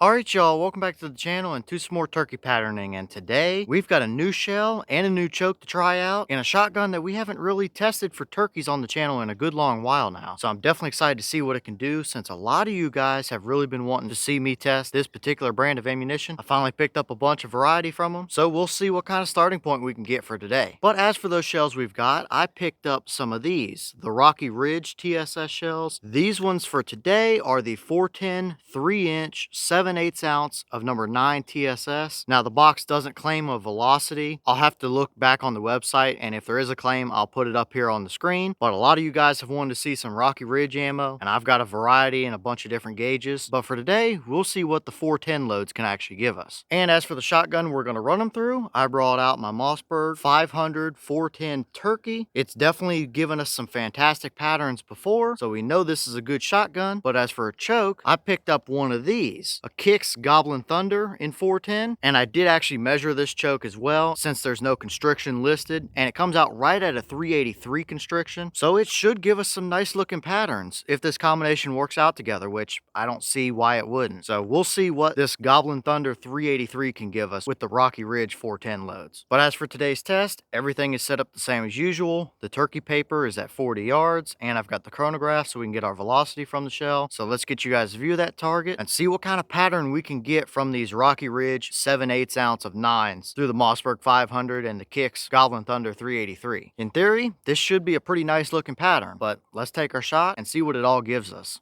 Alright y'all, welcome back to the channel and to some more turkey patterning, and today we've got a new shell and a new choke to try out and a shotgun that we haven't really tested for turkeys on the channel in a good long while now. So I'm definitely excited to see what it can do since a lot of you guys have really been wanting to see me test this particular brand of ammunition. I finally picked up a bunch of variety from them, so we'll see what kind of starting point we can get for today. But as for those shells we've got, I picked up some of these, the Rocky Ridge TSS shells. These ones for today are the 410 3-inch 7/8 ounce of number 9 TSS. Now the box doesn't claim a velocity. I'll have to look back on the website, and if there is a claim, I'll put it up here on the screen. But a lot of you guys have wanted to see some Rocky Ridge ammo, and I've got a variety and a bunch of different gauges. But for today, we'll see what the 410 loads can actually give us. And as for the shotgun we're going to run them through, I brought out my Mossberg 500 410 Turkey. It's definitely given us some fantastic patterns before, so we know this is a good shotgun. But as for a choke, I picked up one of these, a Kicks Gobblin Thunder in 410, and I did actually measure this choke as well since there's no constriction listed, and it comes out right at a 383 constriction, so it should give us some nice looking patterns if this combination works out together, which I don't see why it wouldn't. So we'll see what this Gobblin Thunder 383 can give us with the Rocky Ridge 410 loads. But as for today's test, everything is set up the same as usual. The turkey paper is at 40 yards, and I've got the chronograph so we can get our velocity from the shell. So let's get you guys a view of that target and see what kind of pattern we can get from these Rocky Ridge 7/8 ounce of 9s through the Mossberg 500 and the Kicks Gobblin Thunder 383. In theory, this should be a pretty nice looking pattern, but let's take our shot and see what it all gives us.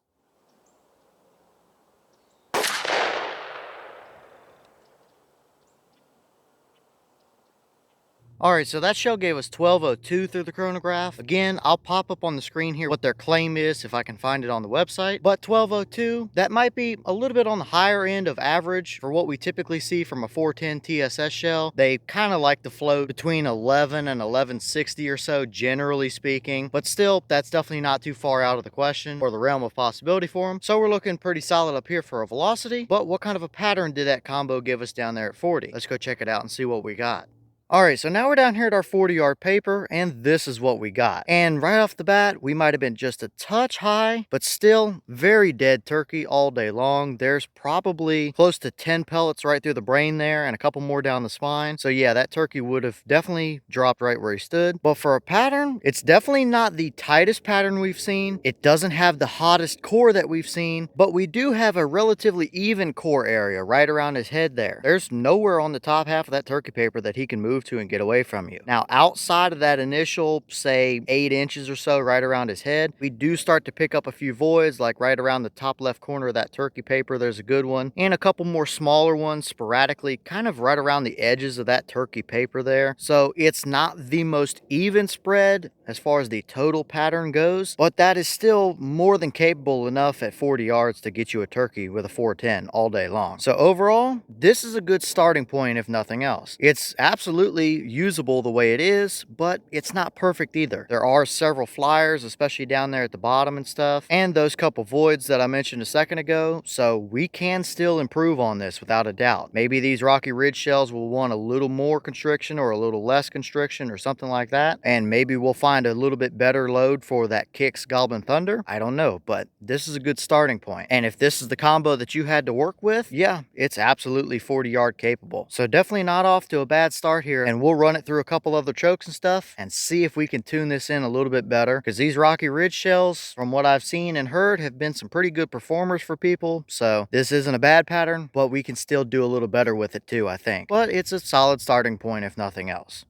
Alright, so that shell gave us 1202 through the chronograph. Again, I'll pop up on the screen here what their claim is if I can find it on the website. But 1202, that might be a little bit on the higher end of average for what we typically see from a 410 TSS shell. They kind of like to float between 11 and 1160 or so, generally speaking. But still, that's definitely not too far out of the question or the realm of possibility for them. So we're looking pretty solid up here for a velocity. But what kind of a pattern did that combo give us down there at 40? Let's go check it out and see what we got. Alright, so now we're down here at our 40-yard paper, and this is what we got. And right off the bat, we might have been just a touch high, but still very dead turkey all day long. There's probably close to 10 pellets right through the brain there, and a couple more down the spine. So yeah, that turkey would have definitely dropped right where he stood. But for a pattern, it's definitely not the tightest pattern we've seen. It doesn't have the hottest core that we've seen, but we do have a relatively even core area right around his head there. There's nowhere on the top half of that turkey paper that he can move to and get away from you. Now, outside of that initial, say 8 inches or so right around his head, we do start to pick up a few voids, like right around the top left corner of that turkey paper. There's a good one, and a couple more smaller ones sporadically, kind of right around the edges of that turkey paper there. So it's not the most even spread as far as the total pattern goes, but that is still more than capable enough at 40 yards to get you a turkey with a 410 all day long. So overall, this is a good starting point if nothing else. It's absolutely usable the way it is, but it's not perfect either. There are several flyers, especially down there at the bottom and stuff, and those couple voids that I mentioned a second ago, so we can still improve on this without a doubt. Maybe these Rocky Ridge shells will want a little more constriction or a little less constriction or something like that, and maybe we'll find a little bit better load for that Kicks Gobblin Thunder. I don't know, but this is a good starting point. And if this is the combo that you had to work with, yeah, it's absolutely 40-yard capable. So definitely not off to a bad start here, and we'll run it through a couple other chokes and stuff and see if we can tune this in a little bit better, because these Rocky Ridge shells, from what I've seen and heard, have been some pretty good performers for people. So this isn't a bad pattern, but we can still do a little better with it too, I think. But it's a solid starting point if nothing else.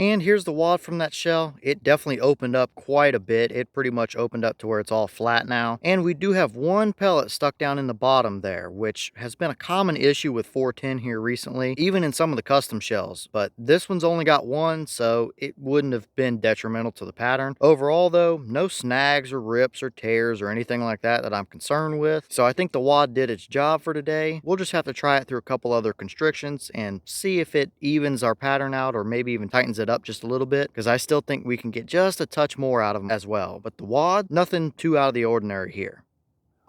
And here's the wad from that shell. It definitely opened up quite a bit. It pretty much opened up to where it's all flat now. And we do have one pellet stuck down in the bottom there, which has been a common issue with 410 here recently, even in some of the custom shells. But this one's only got one, so it wouldn't have been detrimental to the pattern. Overall though, no snags or rips or tears or anything like that I'm concerned with. So I think the wad did its job for today. We'll just have to try it through a couple other constrictions and see if it evens our pattern out or maybe even tightens it up just a little bit, because I still think we can get just a touch more out of them as well. But the wad, nothing too out of the ordinary here.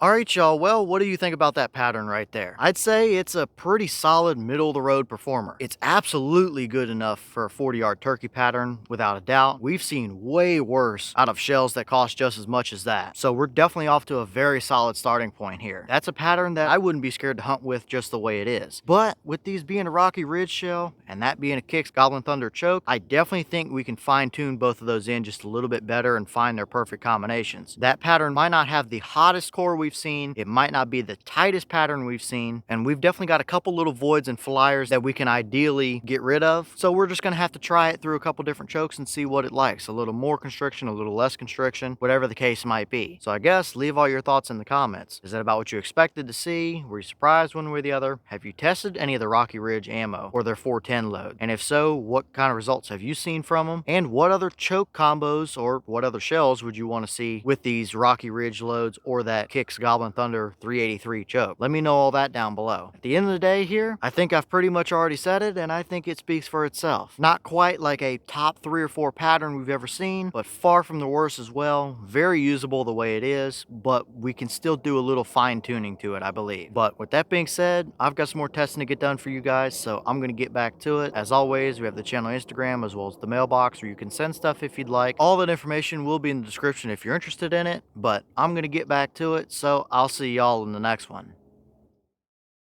All right, y'all. Well, what do you think about that pattern right there? I'd say it's a pretty solid middle of the road performer. It's absolutely good enough for a 40-yard turkey pattern, without a doubt. We've seen way worse out of shells that cost just as much as that. So we're definitely off to a very solid starting point here. That's a pattern that I wouldn't be scared to hunt with just the way it is. But with these being a Rocky Ridge shell and that being a Kicks Gobblin Thunder choke, I definitely think we can fine tune both of those in just a little bit better and find their perfect combinations. That pattern might not have the hottest core we've seen, it might not be the tightest pattern we've seen, and we've definitely got a couple little voids and flyers that we can ideally get rid of. So we're just gonna have to try it through a couple different chokes and see what it likes. A little more constriction, a little less constriction, whatever the case might be. So I guess leave all your thoughts in the comments. Is that about what you expected to see? Were you surprised one way or the other? Have you tested any of the Rocky Ridge ammo or their 410 load? And if so, what kind of results have you seen from them? And what other choke combos or what other shells would you want to see with these Rocky Ridge loads or that Kicks Gobblin Thunder 383 choke? Let me know all that down below. At the end of the day here, I think I've pretty much already said it, and I think it speaks for itself. Not quite like a top 3 or 4 pattern we've ever seen, but far from the worst as well. Very usable the way it is, but we can still do a little fine tuning to it, I believe. But with that being said, I've got some more testing to get done for you guys, so I'm going to get back to it. As always, we have the channel Instagram as well as the mailbox where you can send stuff if you'd like. All that information will be in the description if you're interested in it, but I'm going to get back to it, so I'll see y'all in the next one.